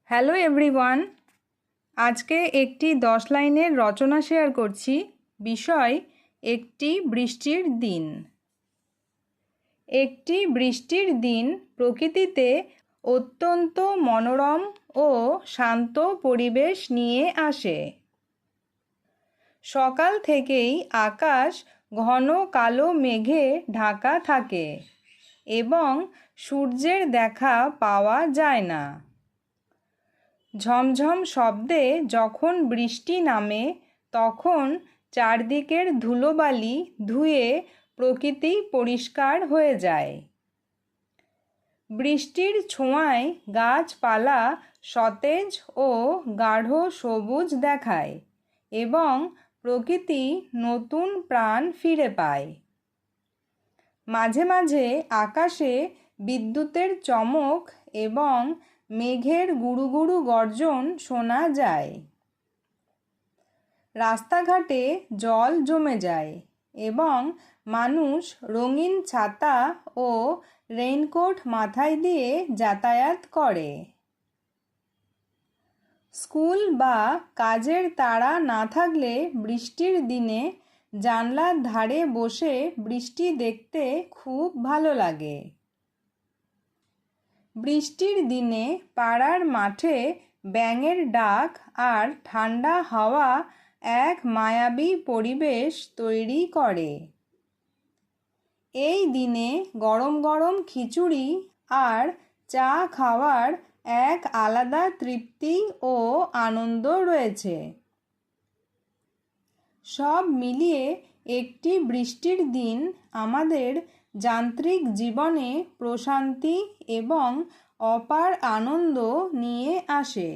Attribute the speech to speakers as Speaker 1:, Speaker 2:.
Speaker 1: Hello everyone, আজকে একটি 10 লাইনের রচনা শেয়ার করছি। বিষয় একটি বৃষ্টির দিন। একটি বৃষ্টির দিন প্রকৃতিতে অত্যন্ত মনোরম ও শান্ত পরিবেশ নিয়ে আসে। সকাল থেকেই আকাশ ঘন কালো মেঘে ঢাকা থাকে এবং সূর্যের দেখা পাওয়া যায় না। ঝমঝম শব্দে যখন বৃষ্টি নামে তখন চারদিকের ধুলোবালি ধুয়ে প্রকৃতি পরিষ্কার হয়ে যায়। বৃষ্টির ছোঁয়ায় গাছপালা সতেজ ও গাঢ় সবুজ দেখায় এবং প্রকৃতি নতুন প্রাণ ফিরে পায়। মাঝে মাঝে আকাশে বিদ্যুতের চমক এবং মেঘের গুড়ুগুড়ু গর্জন শোনা যায়। রাস্তাঘাটে জল জমে যায় এবং মানুষ রঙিন ছাতা ও রেইনকোট মাথায় দিয়ে যাতায়াত করে। স্কুল বা কাজের তাড়া না থাকলে বৃষ্টির দিনে জানলার ধারে বসে বৃষ্টি দেখতে খুব ভালো লাগে। বৃষ্টির দিনে পাড়ার মাঠে ব্যাঙের ডাক আর ঠান্ডা হাওয়া এক মায়াবী পরিবেশ তৈরি করে। এই দিনে গরম গরম খিচুড়ি আর চা খাওয়ার এক আলাদা তৃপ্তি ও আনন্দ রয়েছে। সব মিলিয়ে একটি বৃষ্টির দিন আমাদের যান্ত্রিক জীবনে প্রশান্তি এবং অপার আনন্দ নিয়ে আসে।